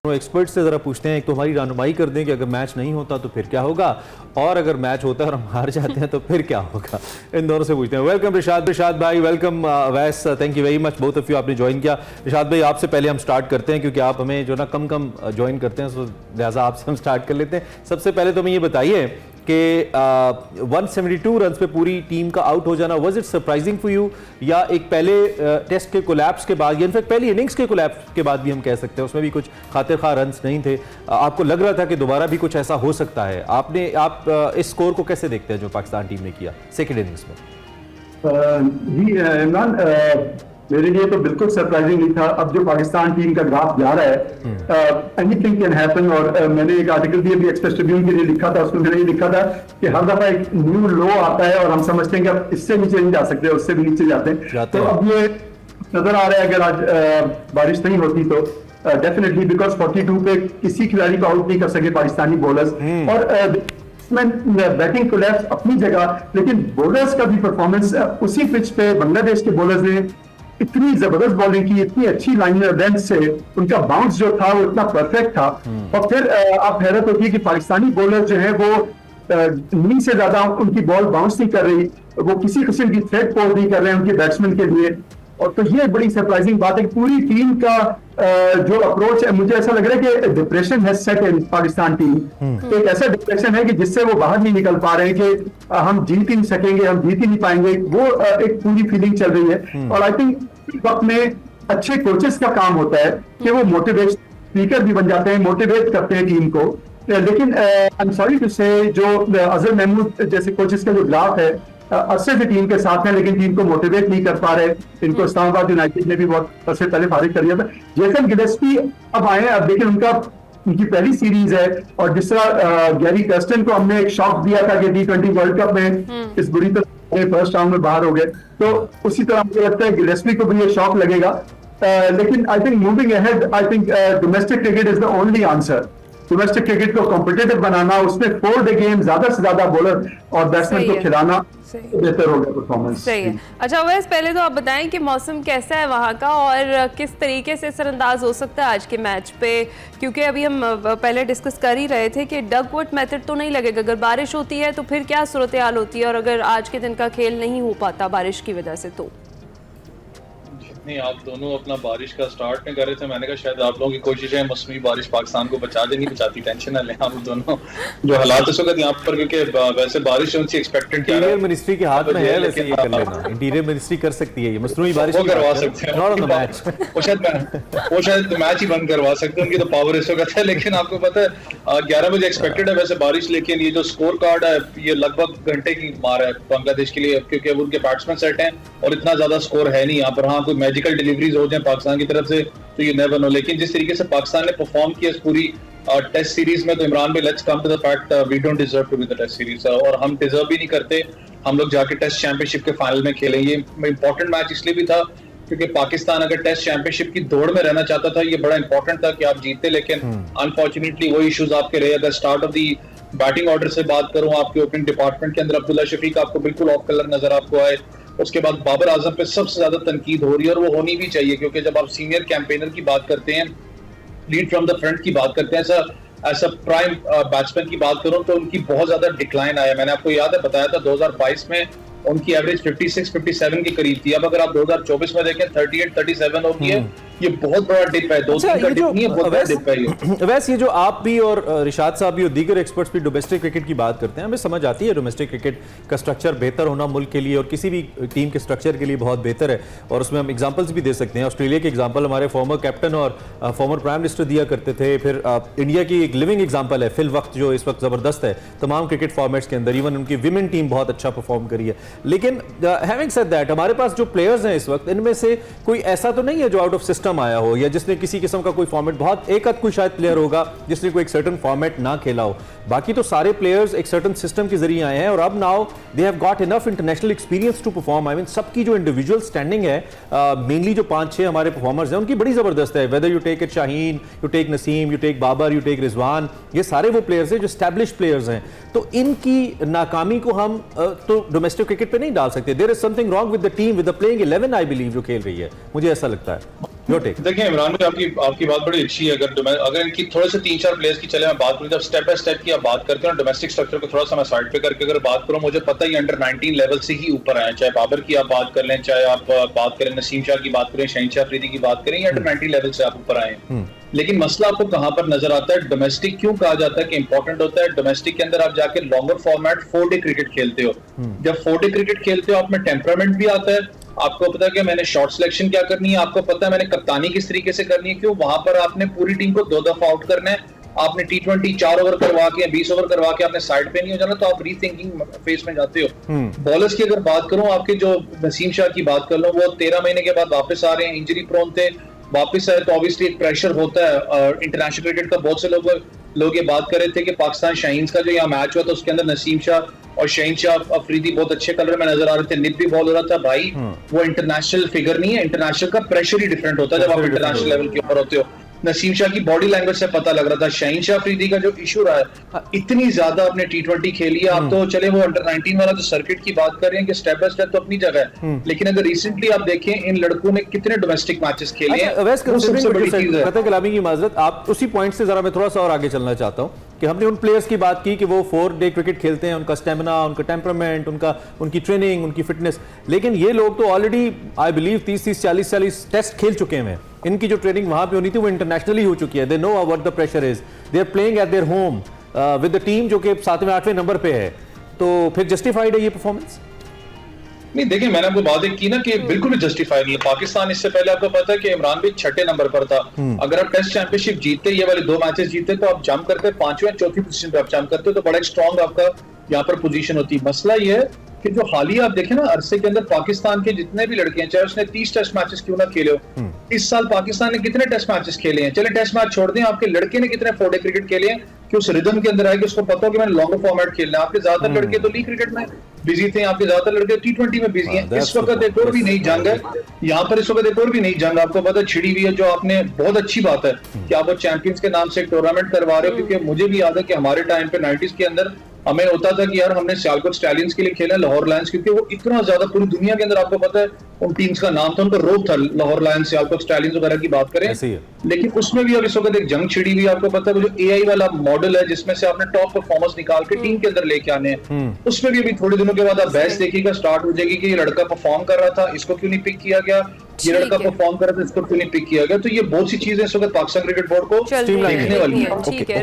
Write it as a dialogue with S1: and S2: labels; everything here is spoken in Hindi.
S1: एक्सपर्ट से ज़रा पूछते हैं, एक तो हमारी रहनुमाई कर दें कि अगर मैच नहीं होता तो फिर क्या होगा, और अगर मैच होता है और हम हार जाते हैं तो फिर क्या होगा। इन दोनों से पूछते हैं। वेलकम रिशाद भाई, वेलकम वैस, thank you very much both of you, आपने ज्वाइन किया। रिशाद भाई, आपसे पहले हम स्टार्ट करते हैं क्योंकि आप हमें जो ना कम ज्वाइन करते हैं, तो लिहाजा आपसे हम स्टार्ट कर लेते हैं। सबसे पहले तो हमें ये बताइए कि 172 रन पे पूरी टीम का आउट हो जाना, was it surprising for you, या एक पहले टेस्ट के कोलैप्स के बाद, या इनफैक्ट पहली इनिंग्स के कोलैप्स के बाद भी हम कह सकते हैं, उसमें भी कुछ खातिर खा रन्स नहीं थे, आपको लग रहा था कि दोबारा भी कुछ ऐसा हो सकता है? आप इस स्कोर को कैसे देखते हैं जो पाकिस्तान टीम ने किया सेकेंड इनिंग्स में?
S2: जी इमरान, मेरे लिए तो बिल्कुल सरप्राइजिंग नहीं था। अब जो पाकिस्तान टीम का ग्राफ जा रहा है, एनीथिंग कैन हैपन। और मैंने एक आर्टिकल भी अभी एक्सप्रेस ट्रिब्यून के लिए लिखा था, उसमें मैंने ये लिखा था कि हर दफा एक न्यू लो आता है और हम समझते हैं कि अब इससे नीचे नहीं जा सकते, उससे भी नीचे जाते हैं। तो अब ये नजर आ रहा है, अगर आज बारिश नहीं होती तो डेफिनेटली, बिकॉज 42 पे किसी खिलाड़ी को आउट नहीं कर सके पाकिस्तानी बॉलर्स। और बैटिंग कोलैप्स अपनी जगह, लेकिन बॉलर्स का भी परफॉर्मेंस उसी पिच पे बांग्लादेश के बॉलर्स ने इतनी जबरदस्त बॉलिंग की, इतनी अच्छी लाइन लेंथ से, उनका बाउंस जो था वो इतना परफेक्ट था। और फिर आप हैरत होती है कि पाकिस्तानी बॉलर जो है वो नी से ज्यादा उनकी बॉल बाउंस नहीं कर रही, वो किसी किस्म की थ्रेट पोज नहीं कर रहे हैं उनके बैट्समैन के लिए। और तो ये बड़ी सरप्राइजिंग बात है कि पूरी टीम का जो अप्रोच है, मुझे ऐसा लग रहा है कि डिप्रेशन है सेट इन पाकिस्तान टीम। एक ऐसा डिप्रेशन है कि जिससे वो बाहर नहीं निकल पा रहे हैं कि हम जीत ही नहीं सकेंगे, हम जीत ही नहीं पाएंगे, वो एक पूरी फीलिंग चल रही है। और आई थिंक वक्त में अच्छे कोचेस का काम होता है कि वो मोटिवेट स्पीकर भी बन जाते हैं, मोटिवेट करते हैं टीम को। लेकिन आई एम सॉरी टू से, जो अजहर महमूद जैसे कोचेस का जो ग्राफ है, अरसे से टीम के साथ हैं लेकिन टीम को मोटिवेट नहीं कर पा रहे। इनको इस्लामाबाद यूनाइटेड ने भी बहुत अरसे पहले फारिग कर दिया था। जेसन गिलेस्पी अब आए हैं, अब देखिए उनकी पहली सीरीज है, और जिस तरह गैरी कर्स्टन को हमने एक शॉक दिया था कि T20 वर्ल्ड कप में इस बुरी तरह फर्स्ट राउंड में बाहर हो गए, तो उसी तरह मुझे लगता है गिलेस्पी को भी ये शॉक लगेगा। लेकिन I think moving ahead, I think domestic cricket is the only answer. Domestic cricket को कॉम्पिटिटिव बनाना, उसमें 4 डे गेम, ज्यादा से ज्यादा बॉलर और बैट्समैन को खिलाना, बेहतर होगा परफॉर्मेंस।
S3: सही है। अच्छा वैस, पहले तो आप बताएं कि मौसम कैसा है वहाँ का, और किस तरीके से असरअंदाज हो सकता है आज के मैच पे, क्योंकि अभी हम पहले डिस्कस कर ही रहे थे कि डगवुड मेथड तो नहीं लगेगा। अगर बारिश होती है तो फिर क्या सूरत हाल होती है, और अगर आज के दिन का खेल नहीं हो पाता बारिश की वजह से तो?
S4: नहीं, आप दोनों अपना बारिश का स्टार्ट नहीं कर रहे थे, मैंने कहा शायद आप लोगों की कोशिश है मौसमी बारिश पाकिस्तान को बचा दे, नहीं बचाती, टेंशन ना लें आप दोनों। जो हालात इस वक्त यहाँ पर, क्योंकि वैसे बारिश उनसे एक्सपेक्टेड क्या है,
S1: इंटीरियर मिनिस्ट्री के हाथ में है वैसे ये कर लेना, इंटीरियर मिनिस्ट्री कर सकती है, ये मसनूई बारिश
S4: वो करवा सकते हैं,
S1: नॉट ऑन द मैच।
S4: वो शायद मैच ही बंद करवा सकते हैं, उनकी तो पावर इस वक्त है। लेकिन आपको पता है 11 बजे एक्सपेक्टेड है वैसे बारिश, लेकिन ये जो स्कोर कार्ड है ये लगभग घंटे की मार है बांग्लादेश के लिए, क्योंकि अब उनके बैट्समैन सेट हैं और इतना ज्यादा स्कोर है नहीं यहाँ पर। हाँ, कोई मैजिकल डिलीवरीज हो जाए पाकिस्तान की तरफ से तो ये नेवर नो, लेकिन जिस तरीके से पाकिस्तान ने परफॉर्म किया इस पूरी टेस्ट सीरीज में, तो इमरान भाई, let's come to the fact, we don't deserve to be the test series, और हम डिजर्व भी नहीं करते। हम लोग जाके टेस्ट चैंपियनशिप के फाइनल में खेलेंगे। इंपॉर्टेंट मैच इसलिए भी था क्योंकि पाकिस्तान अगर टेस्ट चैंपियनशिप की दौड़ में रहना चाहता था, ये बड़ा इंपॉर्टेंट था कि आप जीतते, लेकिन अनफॉर्चुनेटली वो इश्यूज आपके रहे। अगर start of the batting order से बात करूं, आपके ओपनिंग डिपार्टमेंट के अंदर अब्दुल्ला शफीक आपको बिल्कुल ऑफ कलर नजर आपको आए। उसके बाद बाबर आजम पे सबसे ज्यादा तनकीद हो रही है, और वो होनी भी चाहिए, क्योंकि जब आप सीनियर कैंपेनर की बात करते हैं, लीड फ्रॉम द फ्रंट की बात करते हैं, ऐसा प्राइम बैट्समैन की बात करूं तो उनकी बहुत ज्यादा डिक्लाइन आया। मैंने आपको याद है बताया था 2022 में उनकी एवरेज 56-57 के करीब थी। अब अगर आप 2024 में देखें 38-37 होती है, ये बहुत बड़ा डिप है। 2-3 का डिप नहीं है, बहुत बड़ा डिप है।
S1: वैसे ये जो आप भी और रिशाद साहब भी और दीगर एक्सपर्ट्स भी डोमेस्टिक क्रिकेट की बात करते हैं, हमें समझ आती है डोमेस्टिक क्रिकेट का स्ट्रक्चर बेहतर होना मुल्क के लिए और किसी भी टीम के स्ट्रक्चर के लिए बहुत बेहतर है, और उसमें हम एग्जांपल्स भी दे सकते हैं। ऑस्ट्रेलिया के एग्जांपल हमारे फॉर्मर कैप्टन और फॉर्मर प्राइम मिनिस्टर दिया करते थे। फिर इंडिया की एक लिविंग एग्जाम्पल है फिल वक्त, जो इस वक्त जबरदस्त है तमाम क्रिकेट फॉर्मेट्स के अंदर, इवन उनकी विमेन टीम बहुत अच्छा परफॉर्म करी है। लेकिन हैविंग सेड दैट, हमारे पास जो प्लेयर्स हैं इस वक्त, इनमें से कोई ऐसा तो नहीं है जो आउट ऑफ सिस्टम आया हो, या जिसने किसी किस्म का कोई फॉर्मेट, बहुत एक आध कोई शायद प्लेयर होगा जिसने कोई एक सर्टन फॉर्मेट ना खेला हो, बाकी तो सारे प्लेयर्स एक सर्टन सिस्टम के जरिए आए हैं, और अब now they have got enough international experience to perform. I mean सबकी जो इंडिविजुअल स्टैंडिंग है, मेनली जो 5-6 हमारे परफॉर्मर्स हैं उनकी बड़ी जबरदस्त है। Whether you take it Shaheen, you take Naseem, you take Babar, you take Rizwan, ये सारे वो प्लेयर्स हैं जो एस्टैब्लिश्ड प्लेयर्स हैं। तो इनकी नाकामी को हम तो डोमेस्टिक क्रिकेट पे नहीं डाल सकते। There is something wrong with the team, with the playing 11 I believe, जो खेल रही है, मुझे ऐसा लगता है। Your take.
S4: देखिए इमरान भाई, आपकी बात बड़ी अच्छी है। अगर इनकी थोड़े से 3-4 प्लेयर्स की चले मैं बात करूं, जब स्टेप बाय स्टेप की आप बात करते हैं डोमेस्टिक स्ट्रक्चर को थोड़ा सा मैं साइड पे करके अगर बात करूं, मुझे पता ही अंडर 19 लेवल से ही ऊपर आए, चाहे बाबर की आप बात कर लें, चाहे आप बात करें नसीम शाह की बात करें, शहीन अफरीदी की बात करें, अंडर 19 लेवल से आप ऊपर आए। लेकिन मसला आपको कहां पर नजर आता है? डोमेस्टिक क्यों कहा जाता है कि इंपॉर्टेंट होता है? डोमेस्टिक के अंदर आप जाके लॉन्गर फॉर्मेट 4 डे क्रिकेट खेलते हो। जब 4 डे क्रिकेट खेलते हो आप में टेम्परामेंट भी आता है, आपको पता है कि मैंने शॉट सिलेक्शन क्या करनी है, आपको पता है मैंने कप्तानी किस तरीके से करनी है। क्यों? वहां पर आपने पूरी टीम को 2 दफा आउट करना है, आपने T20 4 ओवर करवा के 20 ओवर करवा के आपने साइड पे नहीं हो जाना, तो आप रीथिंकिंग फेज में जाते हो। बॉलर्स की अगर बात करूं, आपके जो नसीम शाह की बात कर लो, वो 13 महीने के बाद वापस आ रहे हैं, इंजरी प्रोन थे, वापस आए तो ऑब्वियसली एक प्रेशर होता है। इंटरनेशनल क्रिकेट का बहुत से लोग ये बात कर रहे थे कि पाकिस्तान शाहीन का जो यहाँ मैच हुआ था उसके अंदर नसीम शाह और शहीन शाह अफरीदी बहुत अच्छे कलर में नजर आ रहे थे, निप भी बॉल हो रहा था। भाई वो इंटरनेशनल फिगर नहीं है, इंटरनेशनल का प्रेशर ही डिफरेंट होता है जब आप इंटरनेशनल लेवल के ऊपर होते हो। नसीम शाह की बॉडी लैंग्वेज से पता लग रहा था। शहीन शाह अफरीदी का जो इशू रहा है, इतनी ज्यादा अपने T20 खेली है, आप तो चले वो अंडर 19 वाला जो सर्किट की बात कर रहे हैं कि स्टेप बाय स्टेप तो अपनी जगह है, लेकिन अगर रिसेंटली आप देखें इन लड़कों ने कितने डोमेस्टिक मैचेस खेले हैं, वो सबसे बड़ी चीज है।
S1: पता कलामी की माजरत, आप उसी पॉइंट से जरा मैं थोड़ा सा और आगे चलना चाहता हूं कि हमने उन प्लेयर्स की बात की कि वो 4 डे क्रिकेट खेलते हैं, उनका स्टेमिना, उनका टेम्परामेंट, उनकी ट्रेनिंग, उनकी फिटनेस, लेकिन ये लोग तो ऑलरेडी आई बिलीव 30 40 टेस्ट खेल चुके हैं। इनकी जो ट्रेनिंग वहां पे होनी थी वो इंटरनेशनली हो चुकी है। They know what the pressure is, they are playing at their home with the team जो कि 7वें 8वें नंबर पे है, तो फिर जस्टिफाइड है ये परफॉर्मेंस?
S4: नहीं देखिए, मैंने आपको बात की ना कि बिल्कुल भी जस्टिफाइड नहीं। पाकिस्तान इससे पहले आपको पता है कि इमरान भी 6ठे नंबर पर था। अगर आप टेस्ट चैंपियनशिप जीतते, ये वाले 2 मैचेस जीतते, तो आप जंप करते 5वें 4थी पोजीशन पे आप जंप करते, तो बड़ा एक स्ट्रॉन्ग आपका यहाँ पर पोजीशन होती। मसला ये है कि जो हालिया आप देखें ना अरसे के अंदर पाकिस्तान के जितने भी लड़के हैं, चाहे उसने 30 टेस्ट मैचेस क्यों ना खेले हो, इस साल पाकिस्तान ने कितने टेस्ट मैचेस खेले हैं? चले टेस्ट मैच छोड़ दें, आपके लड़के ने कितने 4 डे क्रिकेट खेले हैं कि उस रिदम के अंदर आए कि उसको पता हो कि मैंने लॉन्गर फॉर्मेट खेलना है। आपके ज्यादातर लड़के तो लीग क्रिकेट में बिजी थे, आपके ज्यादातर लड़के T20 में बिजी हैं। इस वक्त एक और भी नई जंग है यहाँ पर, इस वक्त एक और भी नई जंग आपको पता छिड़ी हुई है, जो आपने बहुत अच्छी बात है कि आप वो चैंपियंस के नाम से एक टूर्नामेंट करवा रहे हो। क्योंकि मुझे भी याद है कि हमारे टाइम पे 90s के अंदर हमें होता था कि यार हमने सियालकोट स्टैलियंस के लिए खेला लाहौर लायंस, क्योंकि वो इतना ज्यादा पूरी दुनिया के अंदर आपको पता है उन टीम्स का नाम था, उनका रोब था लाहौर लायंस, सियालकोट स्टैलियंस वगैरह की बात करें। लेकिन उसमें भी अब इस वक्त एक जंग छिड़ी हुई, आपको पता है वो जो AI वाला मॉडल है जिसमें से आपने टॉप परफॉर्मेंस निकाल के टीम के अंदर लेके आने हैं, उसमें भी अभी थोड़े दिनों के बाद आप बहस देखिएगा स्टार्ट हो जाएगी कि ये लड़का परफॉर्म कर रहा था, इसको क्यों नहीं पिक किया गया, ये लड़का परफॉर्म कर रहा था, इसको क्यों नहीं पिक किया गया। तो ये बहुत सी चीजें इस वक्त पाकिस्तान क्रिकेट बोर्ड को देखने वाली है।